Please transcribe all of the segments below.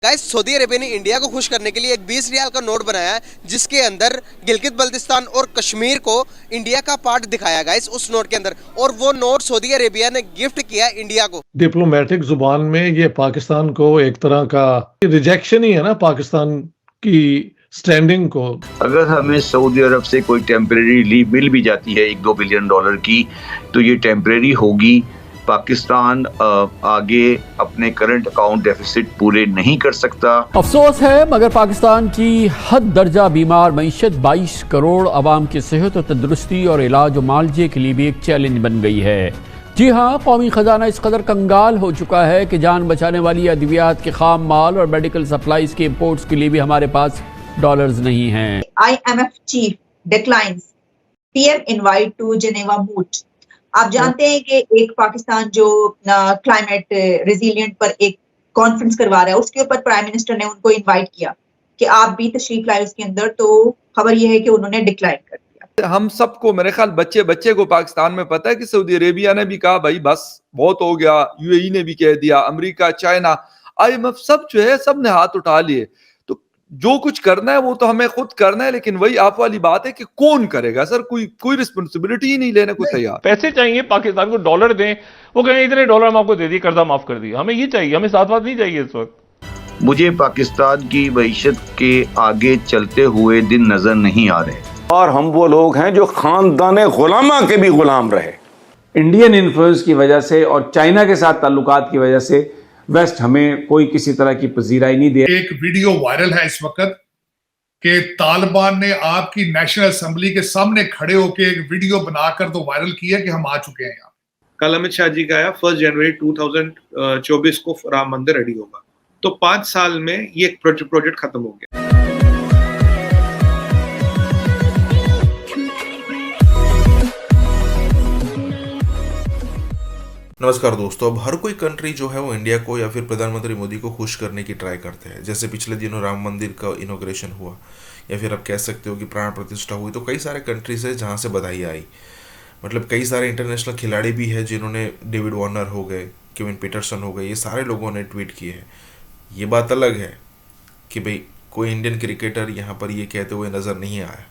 Guys, Saudi Arabia ने India को खुश करने के लिए एक 20 रियाल का नोट बनाया है, जिसके अंदर गिलगित बल्तिस्तान और कश्मीर को इंडिया का पार्ट दिखाया गाइस उस नोट के अंदर, और वो नोट सऊदी अरेबिया ने गिफ्ट किया इंडिया को। डिप्लोमेटिक जुबान में ये पाकिस्तान को एक तरह का रिजेक्शन ही है ना, पाकिस्तान की स्टैंडिंग को। अगर हमें सऊदी अरब से कोई टेम्परेरी लीव मिल भी जाती है $1-2 बिलियन की, तो ये टेम्परेरी होगी। पाकिस्तान आगे अपने करंट अकाउंट डेफिसिट पूरे नहीं कर सकता। अफसोस है मगर पाकिस्तान की हद दर्जा बीमार मईशत 22 करोड़ आवाम की सेहत और तंदुरुस्ती और इलाज और मालजे के लिए भी एक चैलेंज बन गई है। जी हाँ, कौमी खजाना इस कदर कंगाल हो चुका है कि जान बचाने वाली अद्वियात के खाम माल और मेडिकल सप्लाईज के इम्पोर्ट्स के लिए भी हमारे पास डॉलर्स नहीं हैं। IMF chief declines PM invite to Geneva moot. आप जानते हैं कि एक पाकिस्तान जो क्लाइमेट रेजिलिएंट पर एक कॉन्फ्रेंस करवा रहा है, उसके ऊपर प्राइम मिनिस्टर ने उनको इनवाइट किया कि आप भी तशरीफ लाए उसके अंदर, तो खबर यह है कि उन्होंने डिक्लाइन कर दिया। हम सबको, मेरे ख्याल बच्चे बच्चे को पाकिस्तान में पता है कि सऊदी अरेबिया ने भी कहा भाई बस बहुत हो गया, UAE ने भी कह दिया, अमेरिका, चाइना, IMF सब जो है सब ने हाथ उठा लिए। तो जो कुछ करना है वो तो हमें खुद करना है, लेकिन वही आप वाली बात है कि कौन करेगा सर, कोई रिस्पॉन्सिबिलिटी ही नहीं लेने को तैयार। पैसे चाहिए, पाकिस्तान को डॉलर दें, वो कहें इतने डॉलर हम आपको दे दिए, कर्जा माफ कर दिया। हमें ये चाहिए, हमें साथ साथ नहीं चाहिए इस वक्त। मुझे पाकिस्तान की मईशत के आगे चलते हुए दिन नजर नहीं आ रहे, और हम वो लोग हैं जो खानदाने गुलामा के भी गुलाम रहे। इंडियन इन्फ्लुएंस की वजह से और चाइना के साथ ताल्लुकात की वजह से वेस्ट हमें कोई किसी तरह की पजीराई नहीं दे। एक वीडियो वायरल है इस वक्त कि तालिबान ने आपकी नेशनल असेंबली के सामने खड़े होकर एक वीडियो बनाकर तो वायरल किया कि हम आ चुके हैं यहाँ। कल अमित शाह जी का आया 1 जनवरी 2024 को राम मंदिर रेडी होगा, तो 5 साल में ये प्रोजेक्ट खत्म हो गया। नमस्कार दोस्तों, अब हर कोई कंट्री जो है वो इंडिया को या फिर प्रधानमंत्री मोदी को खुश करने की ट्राई करते हैं। जैसे पिछले दिनों राम मंदिर का इनॉग्रेशन हुआ, या फिर आप कह सकते हो कि प्राण प्रतिष्ठा हुई, तो कई सारे कंट्रीज है जहाँ से बधाई आई। मतलब कई सारे इंटरनेशनल खिलाड़ी भी है जिन्होंने, डेविड वार्नर हो गए, केविन पीटरसन हो गए, ये सारे लोगों ने ट्वीट किए हैं। ये बात अलग है कि भाई कोई इंडियन क्रिकेटर यहाँ पर ये कहते हुए नज़र नहीं आया,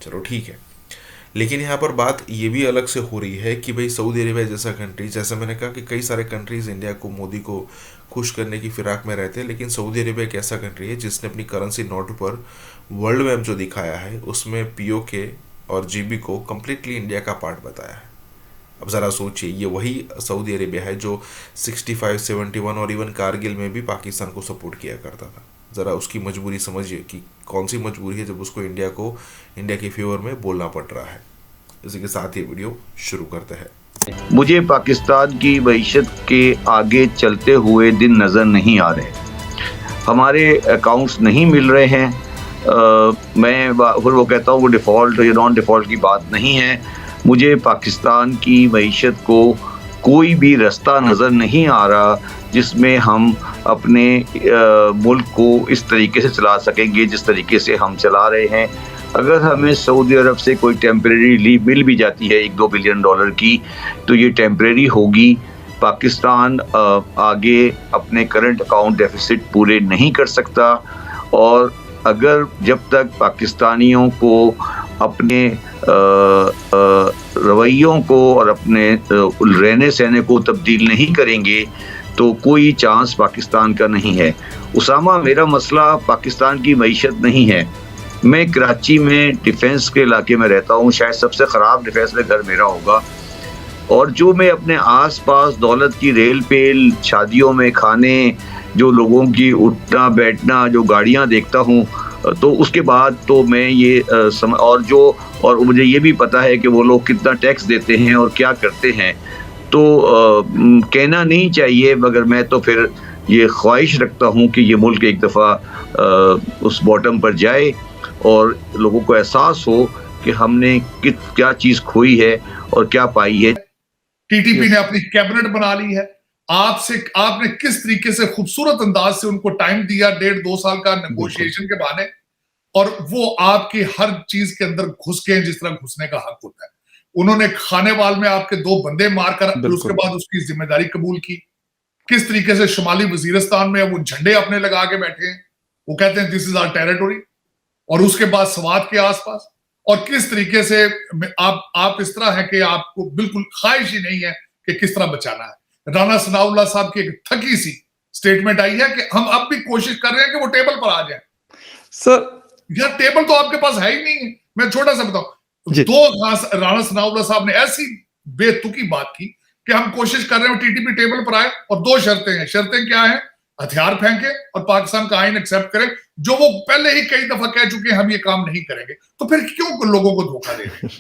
चलो ठीक है। लेकिन यहाँ पर बात ये भी अलग से हो रही है कि भाई सऊदी अरेबिया जैसा कंट्री, जैसा मैंने कहा कि कई सारे कंट्रीज़ इंडिया को, मोदी को खुश करने की फिराक में रहते हैं, लेकिन सऊदी अरेबिया एक ऐसा कंट्री है जिसने अपनी करेंसी नोट पर वर्ल्ड मैप जो दिखाया है उसमें POK और GB को कम्प्लीटली इंडिया का पार्ट बताया है। अब ज़रा सोचिए, ये वही सऊदी अरेबिया है जो 65, 71 और इवन कारगिल में भी पाकिस्तान को सपोर्ट किया करता था। ज़रा उसकी मजबूरी समझिए कि कौन सी मजबूरी है जब उसको इंडिया के फेवर में बोलना पड़ रहा है। इसी के साथ ये वीडियो शुरू करते हैं। मुझे पाकिस्तान की मईशत के आगे चलते हुए दिन नजर नहीं आ रहे, हमारे अकाउंट्स नहीं मिल रहे हैं। मैं फिर वो कहता हूँ वो डिफ़ॉल्ट या नॉन डिफ़ॉल्ट की बात नहीं है। मुझे पाकिस्तान की मईशत को कोई भी रास्ता नज़र नहीं आ रहा जिसमें हम अपने मुल्क को इस तरीके से चला सकेंगे जिस तरीके से हम चला रहे हैं। अगर हमें सऊदी अरब से कोई टेम्परेरी लीव मिल भी जाती है $1-2 बिलियन की, तो ये टेम्परेरी होगी। पाकिस्तान आगे अपने करंट अकाउंट डेफिसिट पूरे नहीं कर सकता, और अगर जब तक पाकिस्तानियों को अपने रवैयों को और अपने रहने सहने को तब्दील नहीं करेंगे तो कोई चांस पाकिस्तान का नहीं है। उसामा, मेरा मसला पाकिस्तान की मईशत नहीं है। मैं कराची में डिफेंस के इलाके में रहता हूँ, शायद सबसे ख़राब डिफेंस में घर मेरा होगा, और जो मैं अपने आसपास दौलत की रेल पेल, शादियों में खाने, जो लोगों की उठना बैठना, जो गाड़ियाँ देखता हूँ, तो उसके बाद तो मैं ये और मुझे ये भी पता है कि वो लोग कितना टैक्स देते हैं और क्या करते हैं। तो कहना नहीं चाहिए, मगर मैं तो फिर ये ख्वाहिश रखता हूँ कि ये मुल्क एक दफ़ा उस बॉटम पर जाए और लोगों को एहसास हो कि हमने क्या चीज़ खोई है और क्या पाई है। TTP ने अपनी कैबिनेट बना ली है। आपने किस तरीके से खूबसूरत अंदाज से उनको टाइम दिया, 1.5-2 साल का नेगोशिएशन के बहाने, और वो आपकी हर चीज के अंदर घुस गए जिस तरह घुसने का हक होता है। उन्होंने खानेवाल में आपके 2 बंदे मारकर फिर उसके बाद उसकी जिम्मेदारी कबूल की। किस तरीके से शुमाली वजीरिस्तान में वो झंडे अपने लगा के बैठे हैं, वो कहते हैं दिस इज आवर टेरिटोरी, और उसके बाद स्वात के आसपास, और किस तरीके से आप इस तरह है कि आपको बिल्कुल ख्वाहिश ही नहीं है कि किस तरह बचाना है। राना सनाउल्लाह साहब की एक थकी सी स्टेटमेंट आई है कि हम अब भी कोशिश कर रहे हैं कि वो टेबल पर आ जाए। सर यार टेबल तो आपके पास है ही नहीं है। मैं छोटा सा बताऊं, दो राना सनाउल्लाह साहब ने ऐसी बेतुकी बात की कि हम कोशिश कर रहे हैं टीटीपी टेबल पर आए, और दो शर्तें हैं। शर्तें क्या हैं? हथियार फेंके और पाकिस्तान का आइन एक्सेप्ट करें, जो वो पहले ही कई दफा कह चुके हैं हम ये काम नहीं करेंगे। तो फिर क्यों लोगों को धोखा दे रहे हैं?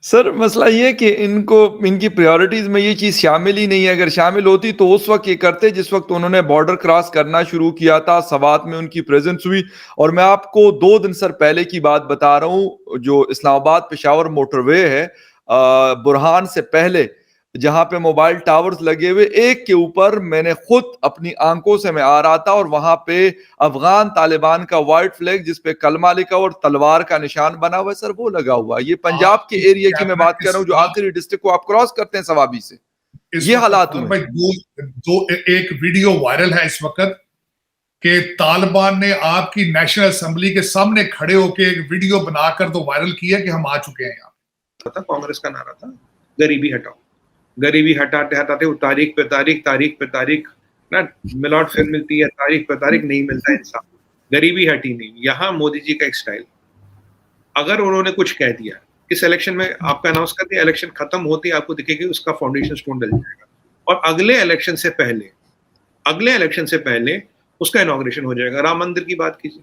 सर मसला ये कि इनकी प्रायोरिटीज में ये चीज शामिल ही नहीं है। अगर शामिल होती तो उस वक्त ये करते जिस वक्त उन्होंने बॉर्डर क्रॉस करना शुरू किया था, सवात में उनकी प्रेजेंस हुई। और मैं आपको 2 दिन सर पहले की बात बता रहा हूं, जो इस्लामाबाद पेशावर मोटरवे है, बुरहान से पहले जहां पे मोबाइल टावर्स लगे हुए, एक के ऊपर मैंने खुद अपनी आंखों से मैं आ रहा था, और वहां पे अफगान तालिबान का व्हाइट फ्लैग जिस पे कलमा लिखा और तलवार का निशान बना हुआ है सर, वो लगा हुआ है। ये पंजाब के एरिया की मैं बात कर रहा हूँ, जो आखिरी डिस्ट्रिक्ट को आप क्रॉस करते हैं सवाबी से, ये हालात हुए। एक वीडियो वायरल है इस वक्त कि तालिबान ने आपकी नेशनल असेंबली के सामने खड़े होकर एक वीडियो बनाकर तो वायरल किया कि हम आ चुके हैं यहाँ। कांग्रेस का नारा था गरीबी हटाओ, गरीबी हटाते हटाते वो तारीख पे तारीख ना मिलावट फिर मिलती है, तारीख पे तारीख नहीं मिलता इंसान, गरीबी हटी नहीं। यहाँ मोदी जी का एक स्टाइल, अगर उन्होंने कुछ कह दिया इस इलेक्शन में, आपका अनाउंस कर दिया, इलेक्शन खत्म होती है आपको दिखेगी उसका फाउंडेशन स्टोन डल जाएगा, और अगले इलेक्शन से पहले उसका इनॉग्रेशन हो जाएगा। राम मंदिर की बात कीजिए,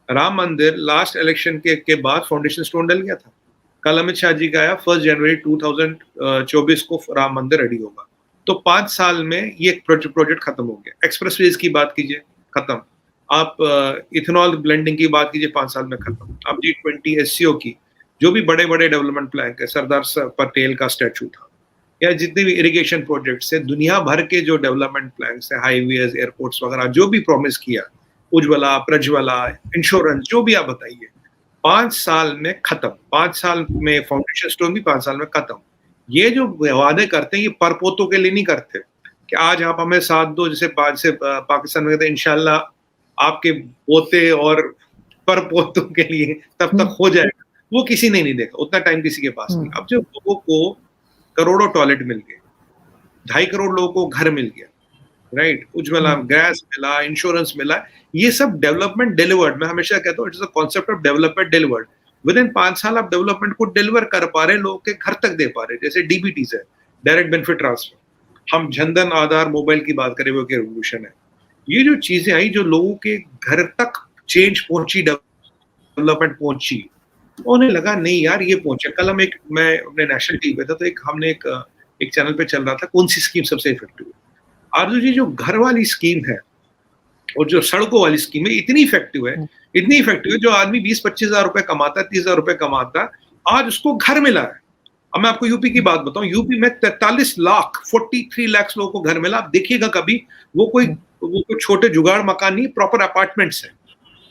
राम मंदिर लास्ट इलेक्शन के बाद फाउंडेशन स्टोन डल गया था। कल अमित शाह जी का आया 1 जनवरी 2024 को राम मंदिर रेडी होगा, तो 5 साल में ये प्रोजेक्ट खत्म हो गया। एक्सप्रेसवेज की बात कीजिए, खत्म। आप इथेनॉल ब्लेंडिंग की बात कीजिए, 5 साल में खत्म। आप G20 SCO की जो भी बड़े बड़े डेवलपमेंट प्लान है, सरदार पटेल का स्टैचू था, या जितने भी इरिगेशन प्रोजेक्ट्स है, दुनिया भर के जो डेवलपमेंट प्लान है, हाईवेज, एयरपोर्ट्स वगैरह, जो भी प्रॉमिस किया, उज्ज्वला, प्रज्वला, इंश्योरेंस, जो भी आप बताइए, 5 साल में खत्म। 5 साल में फाउंडेशन स्टोन भी 5 साल में खत्म। ये जो वादे करते हैं ये परपोतों के लिए नहीं करते कि आज आप हमें साथ दो, जैसे पाकिस्तान में कहते हैं इंशाल्लाह आपके पोते और परपोतों के लिए तब तक हो जाएगा, वो किसी ने नहीं देखा, उतना टाइम किसी के पास नहीं। अब जब लोगों को करोड़ों टॉयलेट मिल गए, 2.5 करोड़ लोगों को घर मिल गया, राइट, उज्ज्वला गैस मिला, इंश्योरेंस मिला, ये सब डेवलपमेंट डिलीवर्ड। मैं हमेशा कहता हूँ it is a concept of development delivered. With in 5 साल आप डेवलपमेंट को डिलीवर कर पा रहे, लोगों के घर तक दे पा रहे। जैसे DBTs है, डायरेक्ट बेनिफिट ट्रांसफर, हम जनधन आधार मोबाइल की बात करें, वो क्या रेवोल्यूशन है। ये जो चीजें आई, जो लोगों के घर तक चेंज पहुंची, डेवलपमेंट पहुंची, उन्हें लगा नहीं यार ये पहुंचे। कल मैं अपने नेशनल टीवी पे था, तो हमने एक चैनल पे चल रहा था कौन सी स्कीम सबसे इफेक्टिव है। आरजू जी, जो घर वाली स्कीम है और जो सड़कों वाली स्कीम है, इतनी इफेक्टिव है, जो आदमी 20-25 हजार रुपए कमाता है, 30 हजार रुपए कमाता है, आज उसको घर मिला है। अब मैं आपको यूपी की बात बताऊं, यूपी में 43 लाख 43 लाख लोगों को घर मिला। आप देखिएगा कभी, वो कोई छोटे जुगाड़ मकान नहीं, प्रॉपर अपार्टमेंट्स है,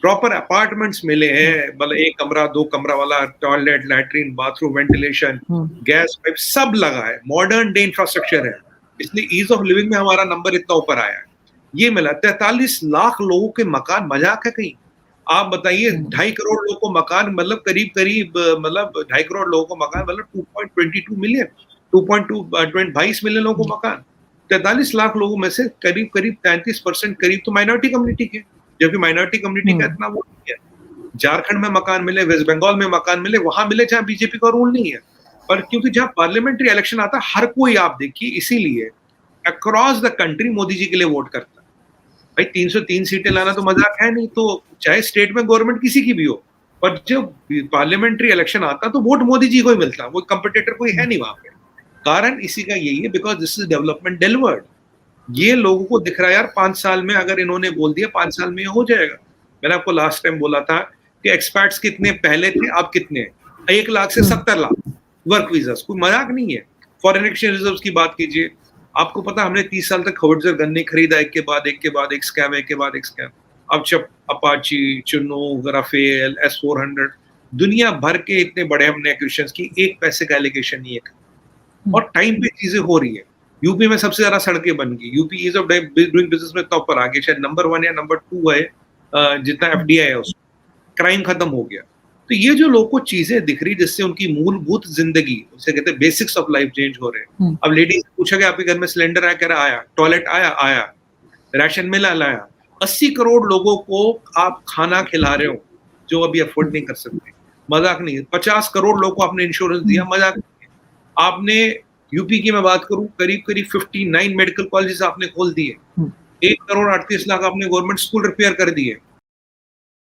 प्रॉपर अपार्टमेंट्स मिले हैं, मतलब 1 कमरा 2 कमरा वाला, toilet, latrine, bathroom, ventilation, gas pipe सब लगा है, मॉडर्न डे इंफ्रास्ट्रक्चर है, इसलिए ईज ऑफ लिविंग में हमारा नंबर इतना ऊपर आया है। ये मिला 43 लाख लोगों के मकान, मजाक है कहीं? आप बताइए 2.5 करोड़ लोगों को मकान, मतलब करीब 2.5 करोड़ लोगों को मकान, मतलब 2.22 मिलियन, 22 मिलियन लोगों को मकान। 43 लाख लोगों में से करीब 33% करीब तो माइनॉरिटी कम्युनिटी के, जबकि माइनॉरिटी कम्युनिटी का इतना वो नहीं है। झारखंड में मकान मिले, वेस्ट बंगाल में मकान मिले, वहां मिले जहां बीजेपी का रूल नहीं है। पर क्योंकि जहां पार्लियामेंट्री इलेक्शन आता है, हर कोई, आप देखिए, इसीलिए across the country Modi ji के लिए वोट करता है। भाई 303 सीटें लाना तो मजाक है नहीं, तो चाहे स्टेट में गवर्नमेंट किसी की भी हो, पर जब पार्लियामेंट्री इलेक्शन आता तो वोट मोदी जी को ही मिलता, वो कंपिटिटर कोई है नहीं वहां पे। कारण इसी का यही है, because this is development delivered. ये लोगों को दिख रहा है यार, 5 साल में अगर इन्होंने बोल दिया 5 साल में हो जाएगा। मैंने आपको लास्ट टाइम बोला था कि एक्सपर्ट्स कितने पहले थे, अब कितने हैं, 1 लाख से 70 लाख वर्क वीजा, कोई मजाक नहीं है। फॉरेन एक्सचेंज रिजर्व की बात कीजिए, आपको पता हमने 30 साल तक हॉविट्जर गन नहीं खरीदा, एक के बाद एक स्कैम, एक के बाद एक स्कैम। अब जब अपाची, चिनूक, राफेल, S-400, दुनिया भर के इतने बड़े हमने एक्विजिशंस की, 1 पैसे का एलिगेशन नहीं है, और टाइम पे चीजें हो रही है। यूपी में सबसे ज्यादा सड़कें बन गई, UP ease of doing business में टॉप पर आ गया, शायद नंबर 1 या नंबर 2 है जितना FDI है उसमें, क्राइम खत्म हो गया। तो ये जो लोगों को चीजें दिख रही जिससे उनकी मूलभूत जिंदगी, उसे कहते हैं बेसिक्स ऑफ लाइफ चेंज हो रहे हैं। अब लेडीज से पूछा गया आपके घर में सिलेंडर आया, कह रहा आया, टॉयलेट आया, राशन मिला लाया। 80 करोड़ लोगों को आप खाना खिला रहे हो जो अभी अफोर्ड नहीं कर सकते, मजाक नहीं है। 50 करोड़ लोगों को आपने इंश्योरेंस दिया, मजाक नहीं है। आपने यूपी की मैं बात करूं, करीब 59 मेडिकल कॉलेजेस आपने खोल दिए, 1 करोड़ 38 लाख आपने गवर्नमेंट स्कूल रिपेयर कर दिए।